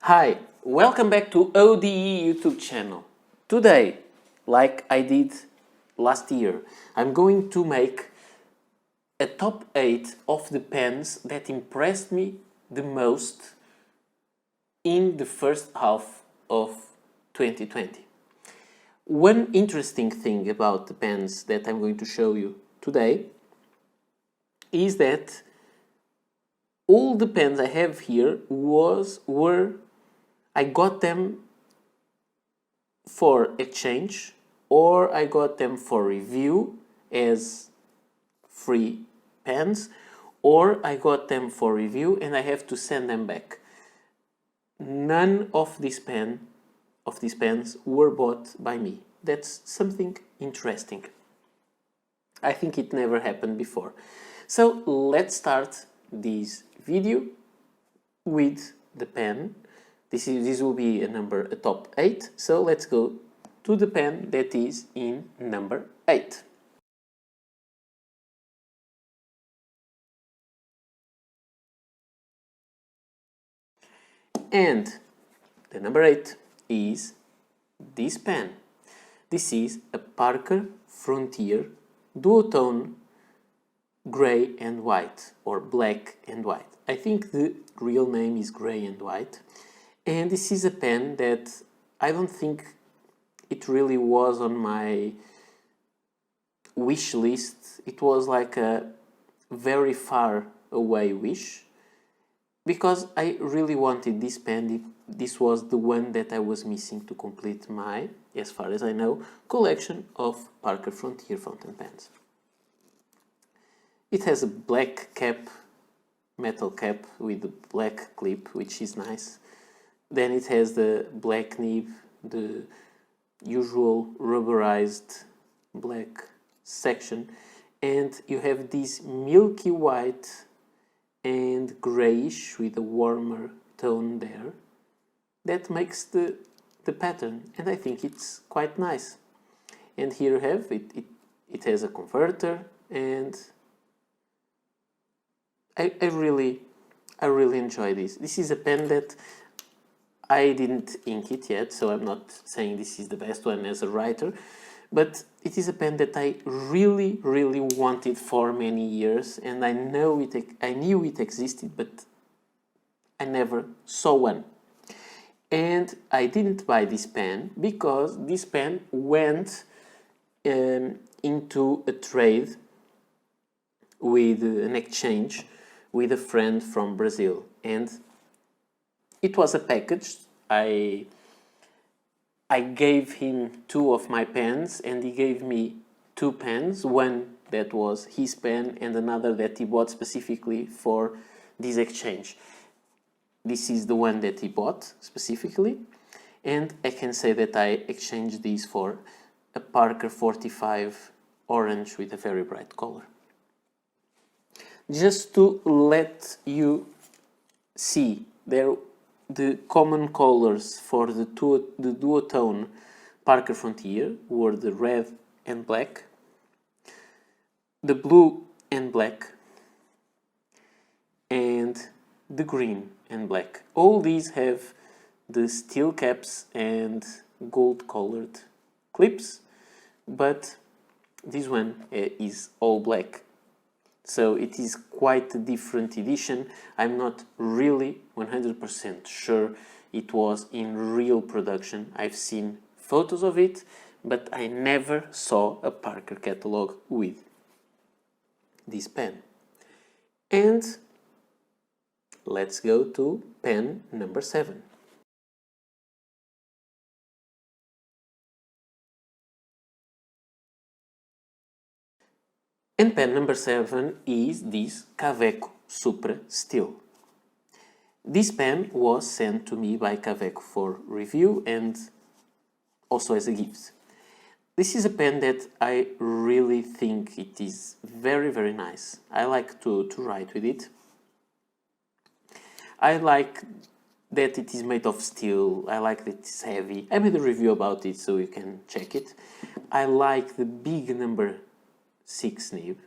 Hi, welcome back to ODE YouTube channel. Today, like I did last year, I'm going to make a top 8 of the pens that impressed me the most in the first half of 2020. One interesting thing about the pens that I'm going to show you today is that all the pens I have here were I got them for exchange or I got them for review as free pens, or I got them for review and I have to send them back. None of these pens were bought by me. That's something interesting. I think it never happened before. So let's start this video with the pen. This will be a top 8. So let's go to the pen that is in number 8. And the number 8 is this pen. This is a Parker Frontier duotone gray and white, or black and white. I think the real name is gray and white. And this is a pen that I don't think it really was on my wish list. It was like a very far away wish, because I really wanted this pen. This was the one that I was missing to complete my, as far as I know, collection of Parker Frontier fountain pens. It has a black cap, metal cap with a black clip, which is nice. Then it has the black nib, the usual rubberized black section, and you have this milky white and grayish with a warmer tone there that makes the pattern, and I think it's quite nice. And here you have it has a converter, and I really enjoy this. This is a pen that I didn't ink it yet, so I'm not saying this is the best one as a writer, but it is a pen that I really wanted for many years, and I knew it existed, but I never saw one. And I didn't buy this pen because this pen went into a trade with an exchange with a friend from Brazil, and it was a package. I gave him 2 of my pens and he gave me 2 pens, one that was his pen and another that he bought specifically for this exchange. This is the one that he bought specifically, and I can say that I exchanged these for a Parker 45 orange with a very bright color. Just to let you see there the common colors for the duotone Parker Frontier were the red and black, the blue and black, and the green and black. All these have the steel caps and gold colored clips, but this one is all black. So it is quite a different edition. I'm not really 100% sure it was in real production. I've seen photos of it, but I never saw a Parker catalog with this pen. And let's go to pen number 7. And pen number 7 is this Kaweco Supra Steel. This pen was sent to me by Kaweco for review and also as a gift. This is a pen that I really think it is very nice. I like to write with it. I like that it is made of steel. I like that it's heavy. I made a review about it, so you can check it. I like the big number 6 nib,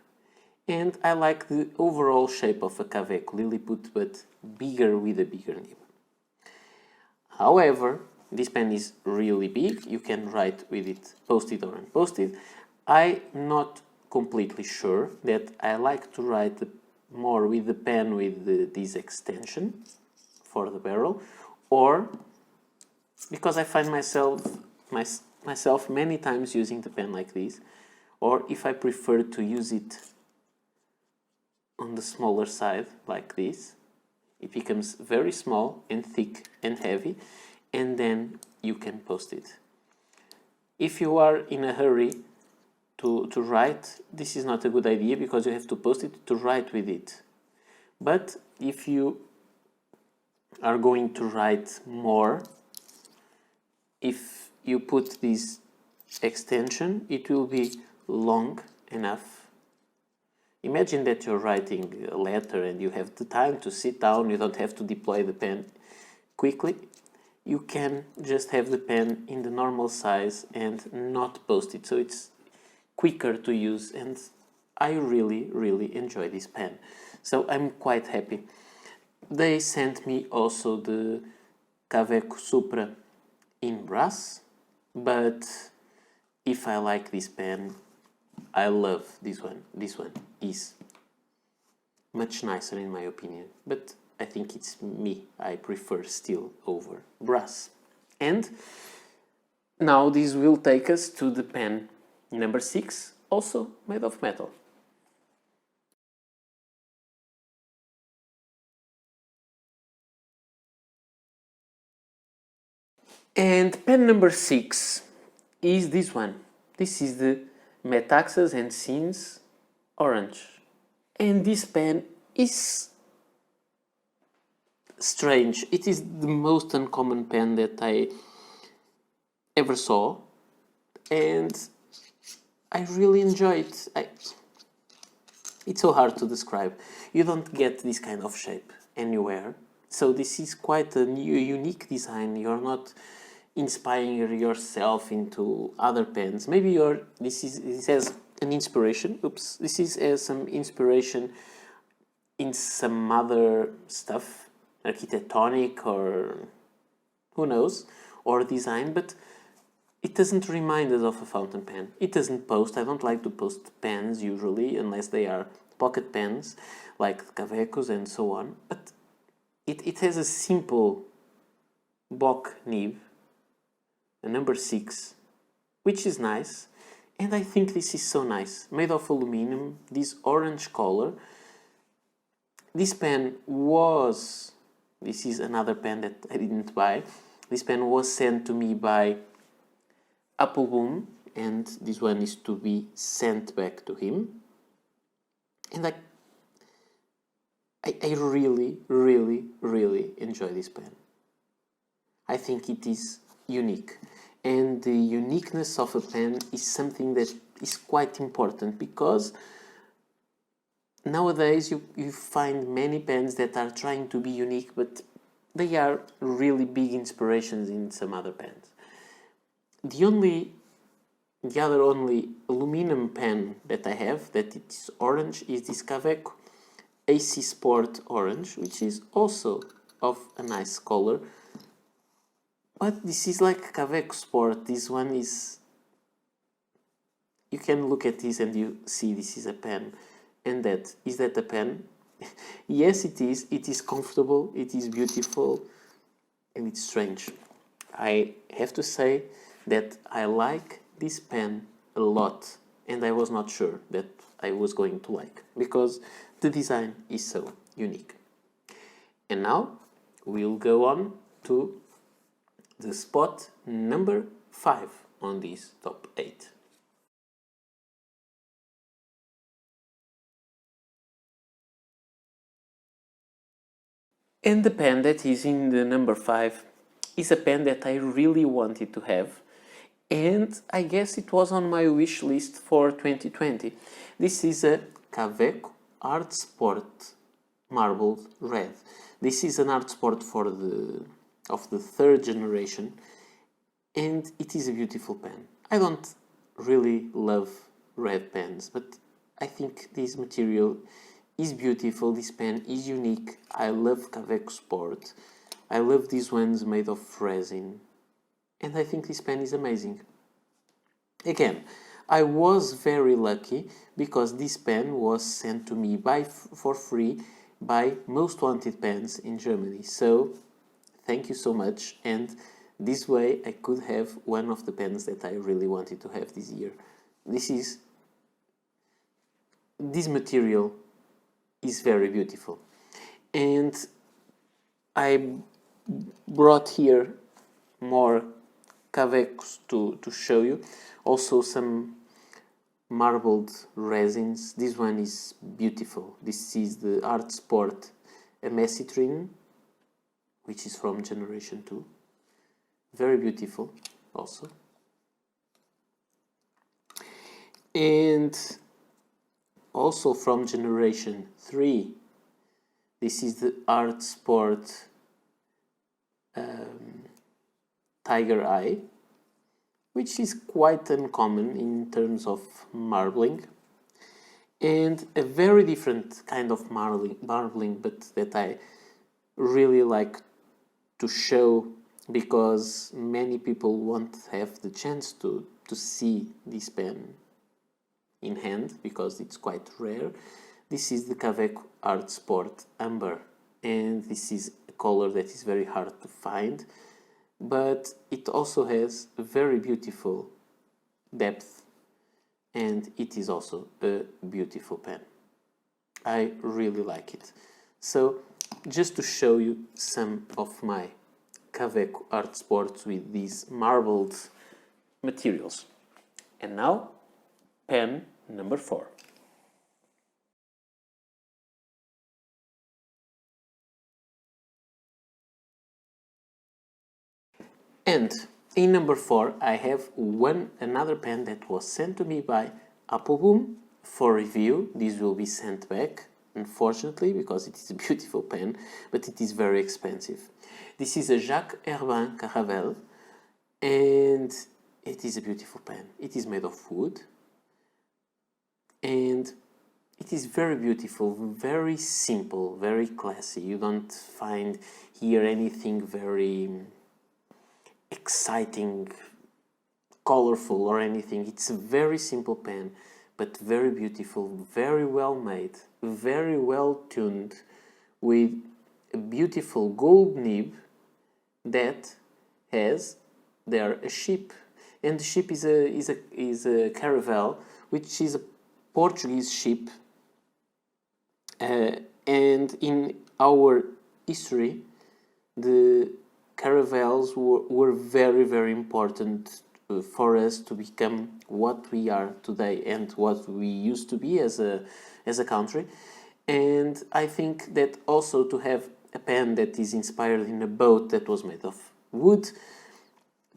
and I like the overall shape of a Kaweco Lilliput, but bigger with a bigger nib. However, this pen is really big. You can write with it post-it or unpost-it. I'm not completely sure that I like to write more with the pen with this extension for the barrel, or because I find myself many times using the pen like this, or if I prefer to use it on the smaller side like this, it becomes very small and thick and heavy, and then you can post it. If you are in a hurry to write, this is not a good idea because you have to post it to write with it. But if you are going to write more, if you put this extension, it will be long enough. Imagine that you're writing a letter and you have the time to sit down, you don't have to deploy the pen quickly. You can just have the pen in the normal size and not post it, so it's quicker to use, and I really enjoy this pen. So I'm quite happy. They sent me also the Kaweco Supra in brass, but if I like this pen, I love this one. This one is much nicer in my opinion, but I think it's me. I prefer steel over brass. And now this will take us to the pen number 6, also made of metal. And pen number 6 is this one. This is the Metaxas and Scenes Orange. And this pen is strange. It is the most uncommon pen that I ever saw, and I really enjoy it. It's so hard to describe. You don't get this kind of shape anywhere. So this is quite a new, unique design. You're not inspiring yourself into other pens. Maybe this has an inspiration. Oops, this has some inspiration in some other stuff, architectonic or who knows, or design, but it doesn't remind us of a fountain pen. It doesn't post. I don't like to post pens usually, unless they are pocket pens, like Kawecos and so on. But it has a simple Bock nib, a number 6, which is nice. And I think this is so nice. Made of aluminum, this orange color. This pen was... This is another pen that I didn't buy. This pen was sent to me by Appleboom, and this one is to be sent back to him. And I really enjoy this pen. I think it is unique, and the uniqueness of a pen is something that is quite important, because nowadays you find many pens that are trying to be unique, but they are really big inspirations in some other pens. The other only aluminum pen that I have that is orange is this Kaweco AC Sport Orange, which is also of a nice color. But this is like Kaweco Sport. This one is... You can look at this and you see this is a pen. And is that a pen? Yes, it is. It is comfortable, it is beautiful, and it's strange. I have to say that I like this pen a lot, and I was not sure that I was going to like, because the design is so unique. And now we'll go on to the spot number 5 on this top 8. And the pen that is in the number 5 is a pen that I really wanted to have, and I guess it was on my wish list for 2020. This is a Kaweco Art Sport Marbled Red. This is an Art Sport of the 3rd generation, and it is a beautiful pen. I don't really love red pens, but I think this material is beautiful. This pen is unique. I love Kaweco Sport. I love these ones made of resin, and I think this pen is amazing. Again, I was very lucky because this pen was sent to me for free by Most Wanted Pens in Germany. So thank you so much, and this way I could have one of the pens that I really wanted to have this year. This material is very beautiful, and I brought here more Kawecos to show you. Also some marbled resins. This one is beautiful. This is the Art Sport Amecitrin, which is from generation 2. Very beautiful also. And also from generation 3, this is the Art Sport Tiger Eye, which is quite uncommon in terms of marbling, and a very different kind of marbling, but that I really like to show because many people won't have the chance to see this pen in hand because it's quite rare. This is the Kaweco Art Sport Amber, and this is a color that is very hard to find, but it also has a very beautiful depth, and it is also a beautiful pen. I really like it. So just to show you some of my Kaweco Art Sports with these marbled materials. And now, pen number 4. And in number 4, I have another pen that was sent to me by Appleboom for review. This will be sent back, unfortunately, because it is a beautiful pen, but it is very expensive. This is a Jacques Herbin Caravelle, and it is a beautiful pen. It is made of wood, and it is very beautiful, very simple, very classy. You don't find here anything very exciting, colorful or anything. It's a very simple pen, but very beautiful, very well made, very well tuned, with a beautiful gold nib that has there a ship, and the ship is a caravel, which is a Portuguese ship, and in our history the caravels were very, very important for us to become what we are today and what we used to be as a country. And I think that also to have a pen that is inspired in a boat that was made of wood,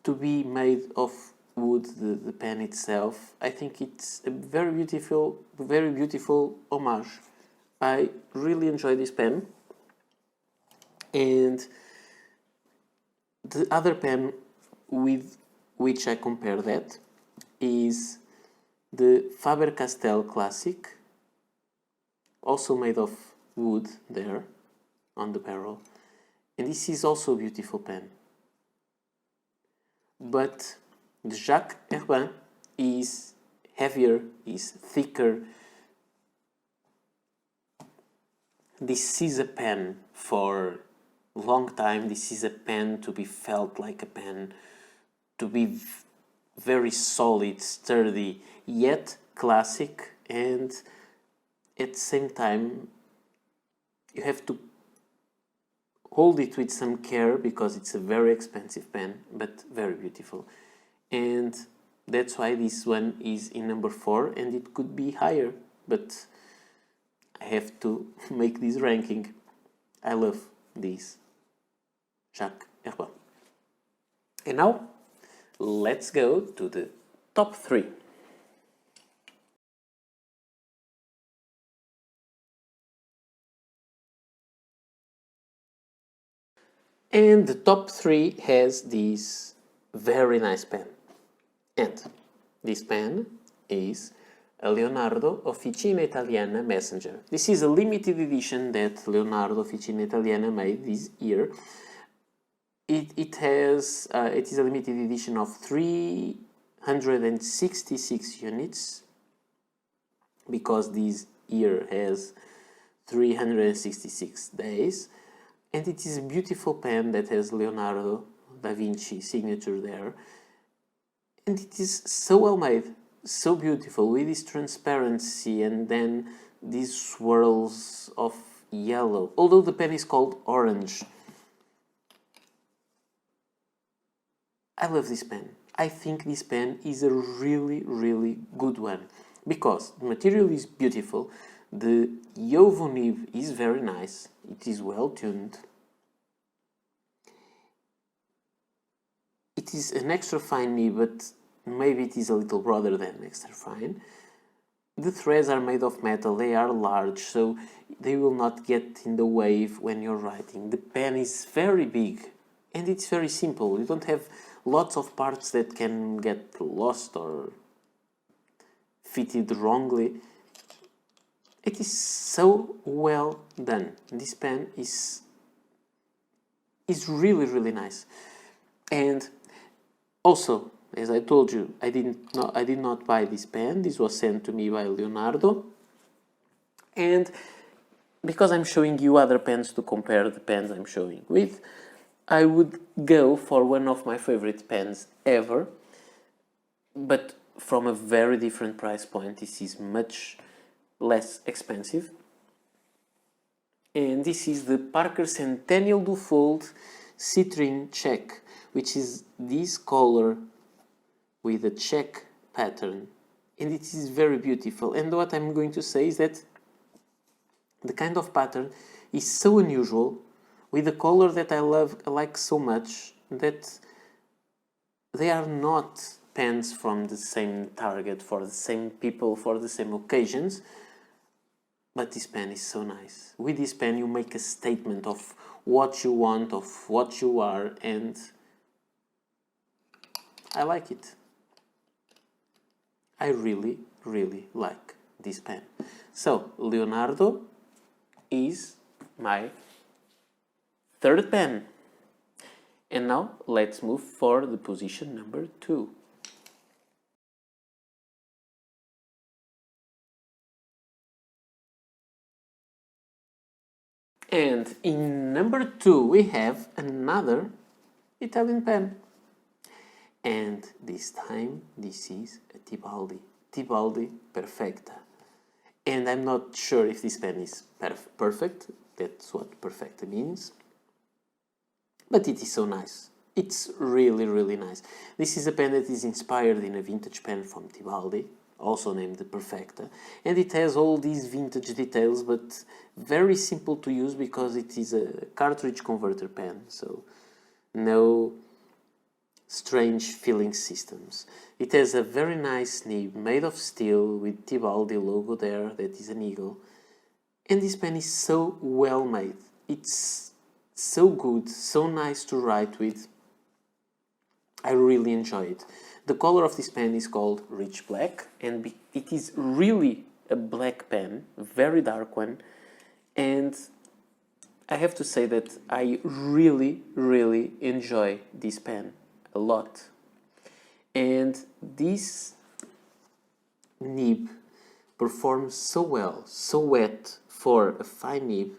to be made of wood, the pen itself, I think it's a very beautiful homage. I really enjoy this pen. And the other pen with which I compare that is the Faber-Castell Classic, also made of wood there on the barrel, and this is also a beautiful pen. But the Jacques Herbin is heavier, is thicker. This is a pen for long time. This is a pen to be felt like a pen, to be very solid, sturdy, yet classic, and at the same time you have to hold it with some care because it's a very expensive pen, but very beautiful. And that's why this one is in number 4, and it could be higher, but I have to make this ranking. I love this Jacques Herbin. And now, let's go to the top 3. And the top 3 has this very nice pen. And this pen is a Leonardo Officina Italiana Messenger. This is a limited edition that Leonardo Officina Italiana made this year. it is a limited edition of 366 units, because this year has 366 days, and it is a beautiful pen that has Leonardo da Vinci signature there, and it is so well made, so beautiful, with this transparency and then these swirls of yellow, although the pen is called orange. I love this pen. I think this pen is a really good one, because the material is beautiful, the Yovo nib is very nice, it is well tuned, it is an extra fine nib, but maybe it is a little broader than extra fine. The threads are made of metal, they are large, so they will not get in the way when you're writing. The pen is very big and it's very simple. You don't have lots of parts that can get lost or fitted wrongly. It is so well done. This pen is really nice. And also, as I told you, I did not buy this pen. This was sent to me by Leonardo. And because I'm showing you other pens to compare the pens I'm showing with, I would go for one of my favorite pens ever, but from a very different price point. This is much less expensive. And this is the Parker Centennial Dufold Citrine Check, which is this color with a check pattern, and it is very beautiful. And what I'm going to say is that the kind of pattern is so unusual, with a color that I like so much, that they are not pens from the same target, for the same people, for the same occasions, but this pen is so nice. With this pen you make a statement of what you want, of what you are, and I like it. I really like this pen. So, Leonardo is my third pen. And now, let's move for the position number 2. And in number 2, we have another Italian pen. And this time, this is a Tibaldi Perfecta. And I'm not sure if this pen is perfect, that's what perfecta means, but it is so nice. It's really nice. This is a pen that is inspired in a vintage pen from Tibaldi, also named the Perfecta, and it has all these vintage details, but very simple to use because it is a cartridge converter pen, so no strange filling systems. It has a very nice nib made of steel with Tibaldi logo there, that is an eagle. And this pen is so well made. It's so good, so nice to write with. I really enjoy it. The color of this pen is called Rich Black, and it is really a black pen, a very dark one. And I have to say that I really enjoy this pen a lot. And this nib performs so well, so wet for a fine nib,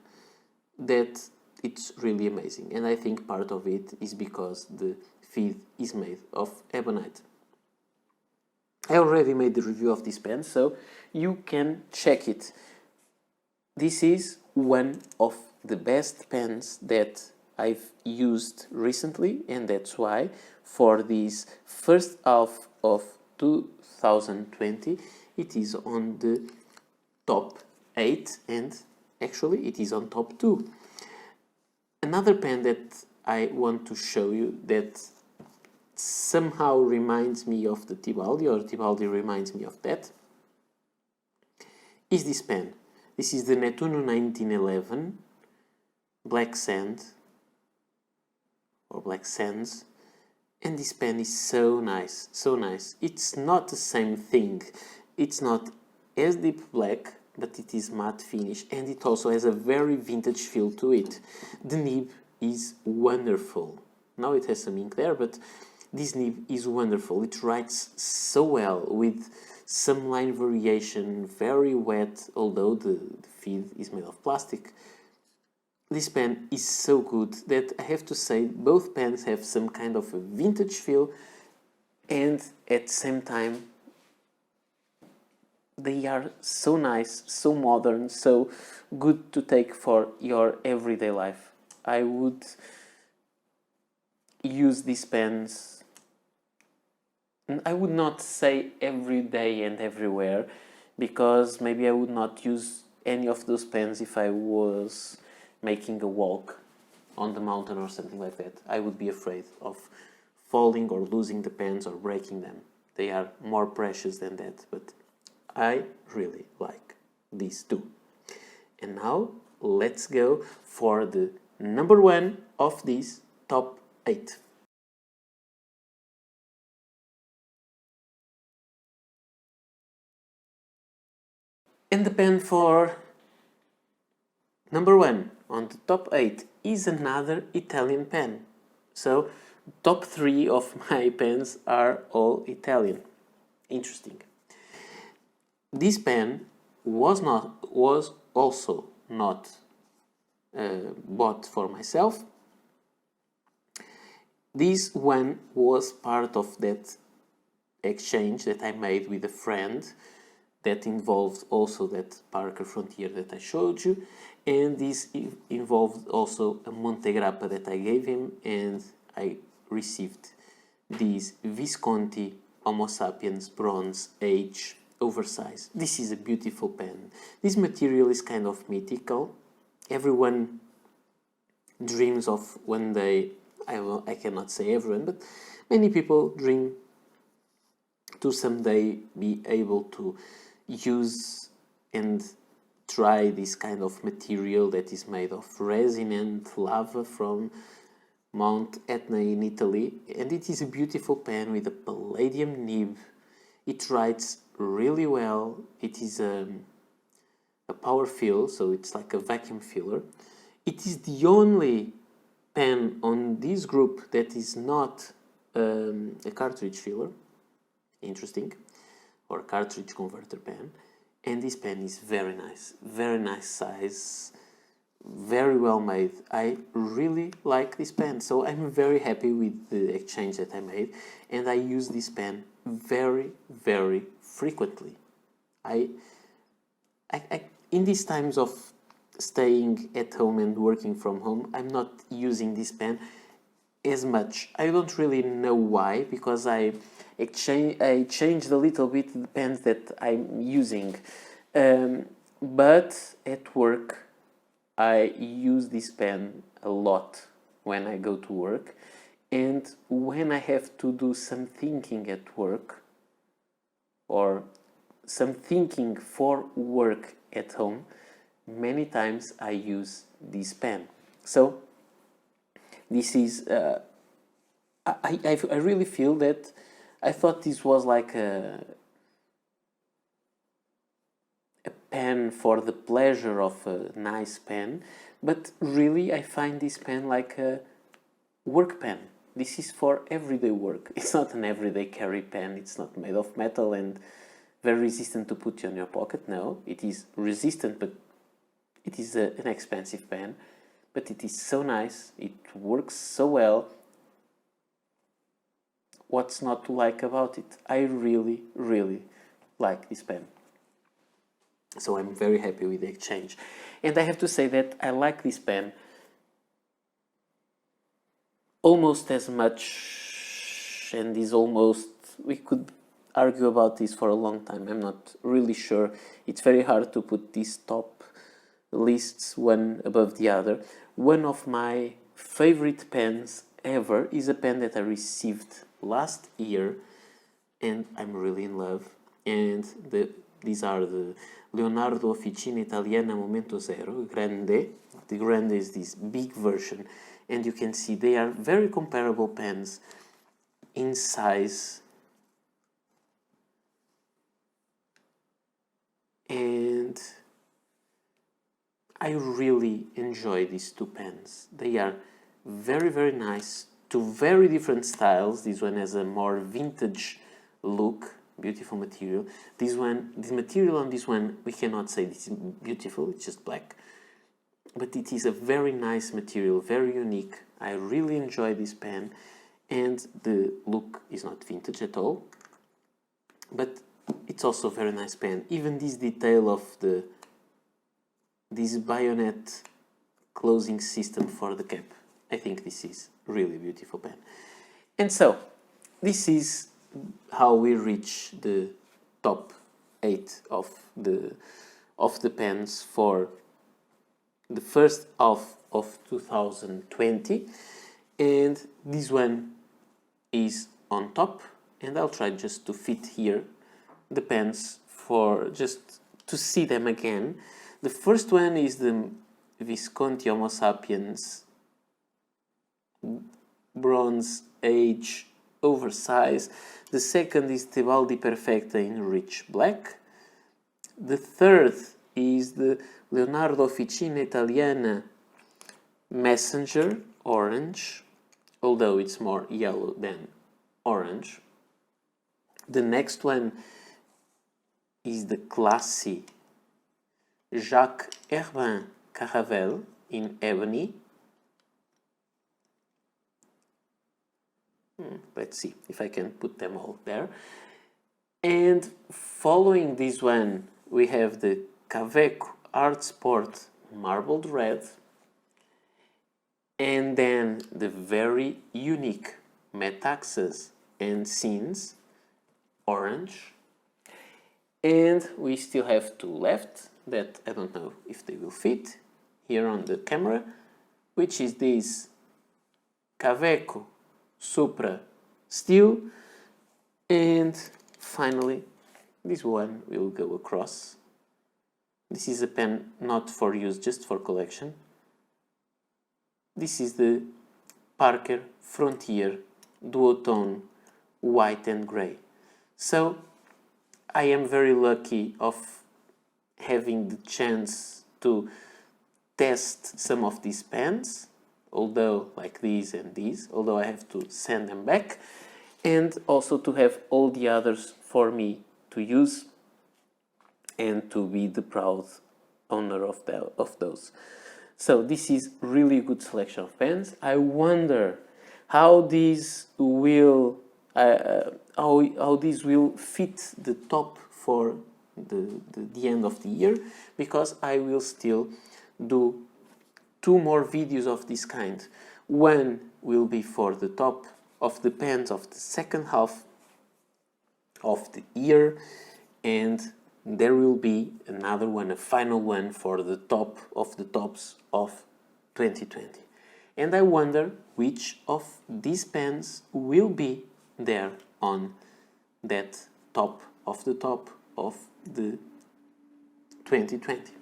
that it's really amazing. And I think part of it is because the feed is made of ebonite. I already made the review of this pen, so you can check it. This is one of the best pens that I've used recently, and that's why for this first half of 2020 it is on the top 8, and actually it is on top 2. Another pen that I want to show you that somehow reminds me of the Tibaldi, or Tibaldi reminds me of that, is this pen. This is the Nettuno 1911 Black Sand, or Black Sands, and this pen is so nice, so nice. It's not the same thing, it's not as deep black, but it is matte finish, and it also has a very vintage feel to it. The nib is wonderful, Now it has some ink there, but this nib is wonderful. It writes so well with some line variation, very wet, although the feed is made of plastic. This pen is so good that I have to say both pens have some kind of a vintage feel, and at the same time they are so nice, so modern, so good to take for your everyday life. I would use these pens, I would not say every day and everywhere, because maybe I would not use any of those pens if I was making a walk on the mountain or something like that. I would be afraid of falling or losing the pens or breaking them. They are more precious than that, but I really like these two. And now let's go for the number one of these top 8. And the pen for number one on the top 8 is another Italian pen. So top 3 of my pens are all Italian. Interesting. This pen was also not bought for myself. This one was part of that exchange that I made with a friend that involved also that Parker Frontier that I showed you, and this involved also a Montegrappa that I gave him, and I received this Visconti Homo sapiens bronze age oversize. This is a beautiful pen. This material is kind of mythical. Everyone dreams of one day, I cannot say everyone, but many people dream to someday be able to use and try this kind of material that is made of resin and lava from Mount Etna in Italy, and it is a beautiful pen with a palladium nib. It writes really well. It is a power fill, so it's like a vacuum filler. It is the only pen on this group that is not a cartridge filler. Interesting. Or cartridge converter pen. And this pen is very nice size, very well made. I really like this pen, so I'm very happy with the exchange that I made, and I use this pen very frequently. I in these times of staying at home and working from home, I'm not using this pen as much. I don't really know why, because I changed a little bit the pens that I'm using, but at work I use this pen a lot when I go to work, and when I have to do some thinking at work or some thinking for work at home, many times I use this pen. So this is I really feel that I thought this was like a pen for the pleasure of a nice pen, but really I find this pen like a work pen. This is for everyday work. It's not an everyday carry pen. It's not made of metal and very resistant to put in your pocket. No, it is resistant, but it is an expensive pen. But it is so nice. It works so well. What's not to like about it? I really like this pen. So I'm very happy with the exchange. And I have to say that I like this pen almost as much, and is almost, we could argue about this for a long time. I'm not really sure. It's very hard to put these top lists one above the other. One of my favorite pens ever is a pen that I received last year, and I'm really in love. And these are the Leonardo Officina Italiana Momento Zero Grande. The Grande is this big version, and you can see they are very comparable pens in size, and I really enjoy these two pens. They are very nice, two very different styles. This one has a more vintage look, beautiful material. This material on this one, we cannot say this is beautiful, it's just black. But it is a very nice material, very unique. I really enjoy this pen, and the look is not vintage at all. But it's also a very nice pen. Even this detail of this bayonet closing system for the cap, I think this is really beautiful pen. And so, this is how we reach the top 8 of the pens for the first half of 2020, and this one is on top, and I'll try just to fit here the pens for just to see them again. The first one is the Visconti Homo Sapiens Bronze Age oversize. The second is Tebaldi Perfecta in rich black. The third is the Leonardo Officina Italiana Messenger orange, although it's more yellow than orange. The next one is the Classy Jacques Herbin Caravel in ebony. Let's see if I can put them all there. And following this one, we have the Kaweco Art Sport Marbled Red, and then the very unique Metaxas and Scenes Orange. And we still have two left that I don't know if they will fit here on the camera, which is this Kaweco Supra Steel, and finally this one will go across. This is a pen not for use, just for collection. This is the Parker Frontier Duotone White and Grey. So I am very lucky of having the chance to test some of these pens, although like these and these, although I have to send them back, and also to have all the others for me to use and to be the proud owner of those. So this is really good selection of pens. I wonder how these will fit the top for the end of the year, because I will still do 2 more videos of this kind. One will be for the top of the pens of the second half of the year, and there will be another one, a final one for the top of the tops of 2020. And I wonder which of these pens will be there on that top of the 2020.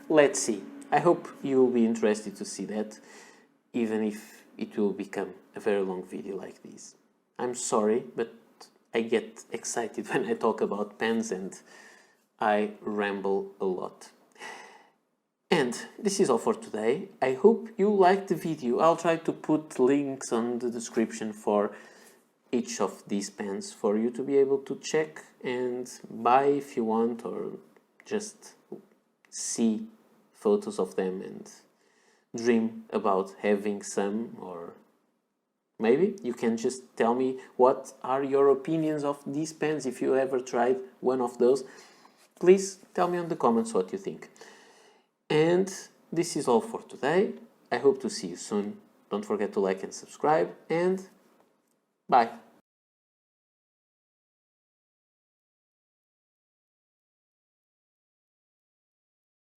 Let's see. I hope you will be interested to see that, even if it will become a very long video like this. I'm sorry, but I get excited when I talk about pens and I ramble a lot. And this is all for today. I hope you liked the video. I'll try to put links on the description for each of these pens for you to be able to check and buy if you want, or just see photos of them and dream about having some. Or maybe you can just tell me what are your opinions of these pens. If you ever tried one of those, please tell me in the comments what you think. And this is all for today. I hope to see you soon. Don't forget to like and subscribe, and bye.